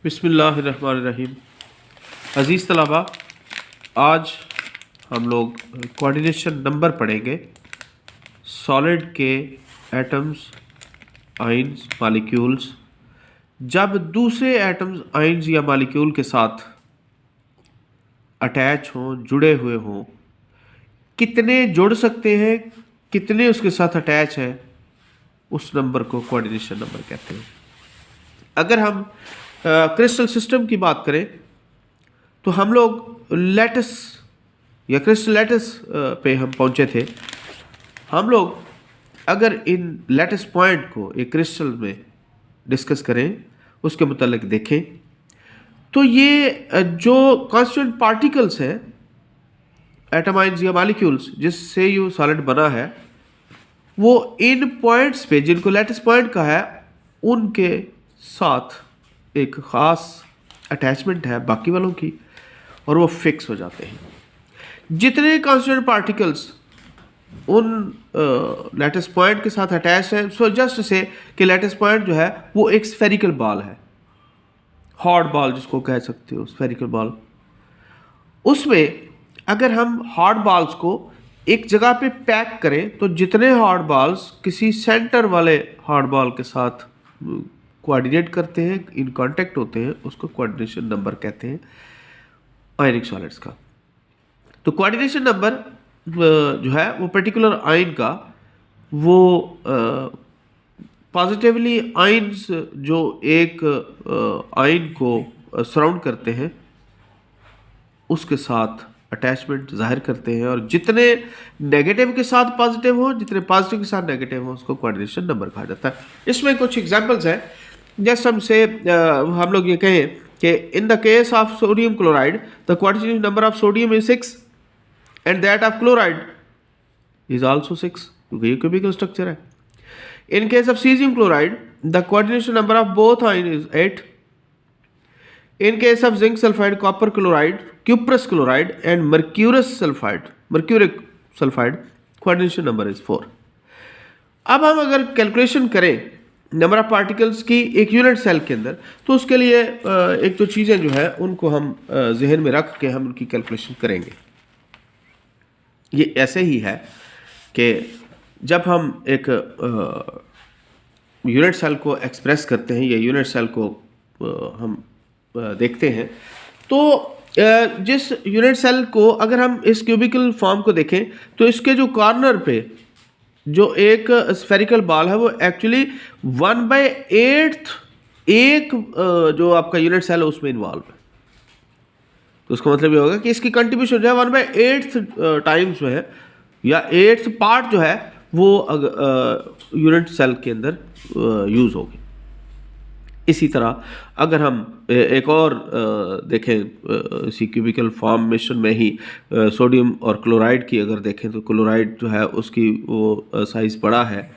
बिस्मिल्लाहिर्रहमानिर्रहीम। अज़ीज़ तलबा, आज हम लोग कोऑर्डिनेशन नंबर पढ़ेंगे। सॉलिड के एटम्स, आयन्स, मालिक्यूल्स जब दूसरे एटम्स, आयन्स या मालिक्यूल के साथ अटैच हों, जुड़े हुए हों, कितने जुड़ सकते हैं, कितने उसके साथ अटैच है, उस नंबर को कोऑर्डिनेशन नंबर कहते हैं। अगर हम क्रिस्टल सिस्टम की बात करें तो हम लोग लैटिस या क्रिस्टल लैटिस पे हम पहुंचे थे। हम लोग अगर इन लैटिस पॉइंट को एक क्रिस्टल में डिस्कस करें, उसके मुतालिक देखें, तो ये जो कॉन्स्टिट्यूएंट पार्टिकल्स हैं, एटम, आयन्स या मॉलिक्यूल्स जिससे ये सॉलिड बना है, वो इन पॉइंट्स पे जिनको लैटिस पॉइंट का है, उनके साथ एक ख़ास अटैचमेंट है बाकी वालों की, और वो फिक्स हो जाते हैं। जितने कॉन्स्टिट्यूएंट पार्टिकल्स उन लैटिस पॉइंट के साथ अटैच है, सो जस्ट से कि लैटिस पॉइंट जो है वो एक स्फेरिकल बॉल है, हार्ड बॉल जिसको कह सकते हो, स्फेरिकल बॉल। उसमें अगर हम हार्ड बॉल्स को एक जगह पे पैक करें तो जितने हार्ड बॉल्स किसी सेंटर वाले हार्ड बॉल के साथ कोऑर्डिनेट करते हैं, इन कांटेक्ट होते हैं, उसको कोऑर्डिनेशन नंबर कहते हैं आयनिक सॉलिड्स का। तो कोऑर्डिनेशन नंबर जो है वो पर्टिकुलर आयन का, वो पॉजिटिवली आयन्स जो एक आयन को सराउंड करते हैं उसके साथ अटैचमेंट जाहिर करते हैं, और जितने नेगेटिव के साथ पॉजिटिव हो, जितने पॉजिटिव के साथ नेगेटिव हो, उसको कोऑर्डिनेशन नंबर कहा जाता है। इसमें कुछ एग्जांपल्स हैं। जैसे हमसे हम लोग ये कहें कि in the case of sodium chloride the coordination number of sodium is 6 and that of chloride is also 6, क्योंकि ये क्यूबिकल स्ट्रक्चर है। In case of caesium chloride the coordination number of both ion is 8। In case of zinc sulfide, copper chloride, cuprous chloride and mercuric sulfide, coordination number is 4. अब हम अगर calculation करें number of particles की एक unit cell के अंदर, तो उसके लिए एक तो चीज़ें जो है उनको हम जहन में रख के हम उनकी कैलकुलेशन करेंगे। ये ऐसे ही है कि जब हम एक यूनिट सेल को एक्सप्रेस करते हैं या यूनिट सेल को हम देखते हैं, तो जिस यूनिट सेल को अगर हम इस क्यूबिकल फॉर्म को देखें तो इसके जो कॉर्नर पे जो एक स्फेरिकल बॉल है वो एक्चुअली 1/8 एक जो आपका यूनिट सेल है उसमें इन्वॉल्व है। तो उसका मतलब ये होगा कि इसकी कंट्रीब्यूशन जो है 1/8 टाइम्स जो है या 8th पार्ट जो है वो यूनिट सेल के अंदर यूज़ होगी। इसी तरह अगर हम एक और देखें इसी क्यूबिकल फॉर्मेशन में ही सोडियम और क्लोराइड की अगर देखें, तो क्लोराइड जो है उसकी वो साइज़ बड़ा है,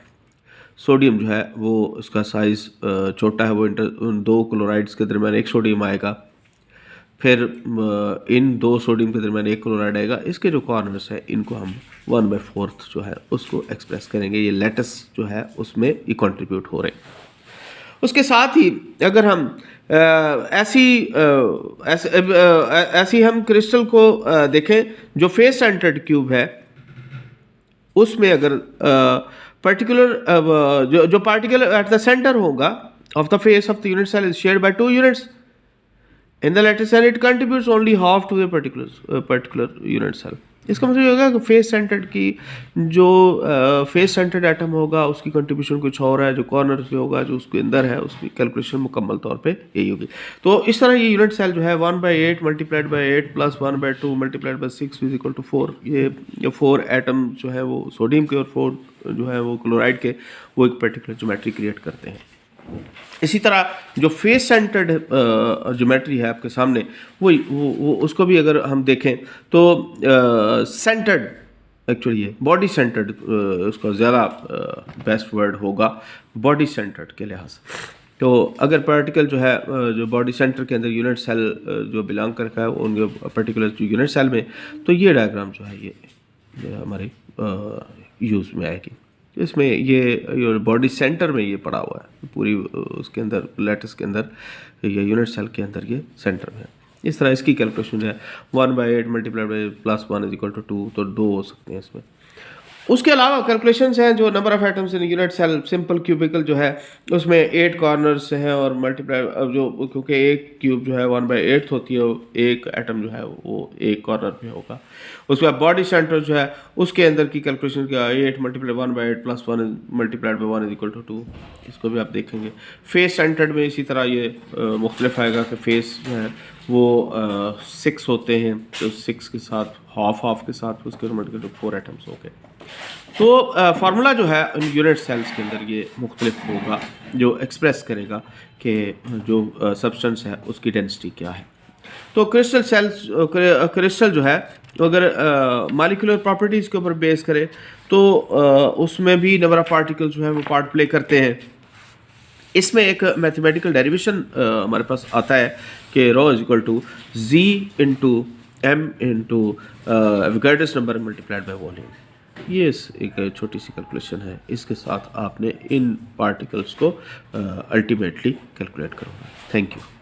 सोडियम जो है वो उसका साइज़ छोटा है। वो उन दो क्लोराइड्स के दरमियान एक सोडियम आएगा, फिर इन दो सोडियम के दरमियान एक क्लोराइड आएगा। इसके जो कॉर्नर्स हैं इनको हम 1/4 जो है उसको एक्सप्रेस करेंगे। ये लैटिस जो है उसमें ये कंट्रीब्यूट हो रहे हैं। उसके साथ ही अगर हम ऐसी हम क्रिस्टल को देखें जो फेस सेंटर्ड क्यूब है, उसमें अगर पर्टिकुलर जो पार्टिकल एट द सेंटर होगा of the face of the unit cell is shared by 2 units. In the lattice cell it contributes only half to the particular unit cell. इसका मतलब ये होगा कि फेस सेंटर्ड की जो face centred atom होगा उसकी कंट्रीब्यूशन कुछ और है, जो कॉर्नर पे होगा, जो उसके अंदर है, उसकी कैलकुलेशन मुकम्मल तौर पे यही होगी। तो इस तरह ये यूनिट सेल जो है 1/8 multiplied by 8 plus 1/2 multiplied by 6 is equal to 4। ये 4 एटम जो है वो सोडियम के और 4 जो है वो क्लोराइड के, वो एक पर्टिकुलर ज्योमेट्री क्रिएट करते हैं। इसी तरह जो फेस सेंटर्ड ज्योमेट्री है आपके सामने, वो उसको भी अगर हम देखें तो सेंटर्ड, एक्चुअली ये बॉडी सेंटर्ड उसका ज़्यादा बेस्ट वर्ड होगा, बॉडी सेंटर्ड के लिहाज से। तो अगर पार्टिकल जो है जो बॉडी सेंटर के अंदर यूनिट सेल जो बिलोंग करता है उनके पर्टिकुलर जो यूनिट सेल में, तो ये डायग्राम जो है ये हमारे यूज़ में आएगी। इसमें ये बॉडी सेंटर में ये पड़ा हुआ है पूरी, उसके अंदर लैटिस के अंदर, ये यूनिट सेल के अंदर ये सेंटर में है। इस तरह इसकी कैलकुलेशन है 1/8 मल्टीप्लाइड बाई +1 = 2, तो 2 हो सकते हैं इसमें। उसके अलावा कैलकुलेशंस हैं जो number of atoms in unit cell simple cubical जो है उसमें 8 कॉर्नर्स हैं और मल्टीप्लाई, अब जो क्योंकि एक क्यूब जो है 1/8 होती है, एक एटम जो है वो एक कॉर्नर पे होगा। उसके बाद बॉडी सेंटर जो है उसके अंदर की कैलकुलेशन क्या, 8 × 1/8 +1 मल्टीप्लाइड बाई 1 = 2, इसको भी आप देखेंगे। फेस सेंटर्ड में इसी तरह ये मुख्तलिफ आएगा कि फेस जो है वो 6 होते हैं, तो 6 के साथ हाफ के साथ उसके मल्टीप्लाई 4 एटम्स हो गए। तो फार्मूला जो है यूनिट सेल्स के अंदर ये मुख्तलिफ होगा जो एक्सप्रेस करेगा कि जो सब्सटेंस है उसकी डेंसिटी क्या है। तो क्रिस्टल जो है अगर मॉलिक्यूलर प्रॉपर्टीज़ के ऊपर बेस करे तो उसमें भी नंबर ऑफ पार्टिकल्स जो है वो पार्ट प्ले करते हैं। इसमें एक मैथमेटिकल डेरिवेशन हमारे पास आता है कि ρ = Z × m × Avogadro's number multiplied by volume. ये एक छोटी सी कैलकुलेशन है, इसके साथ आपने इन पार्टिकल्स को अल्टीमेटली कैलकुलेट करना है। Thank you.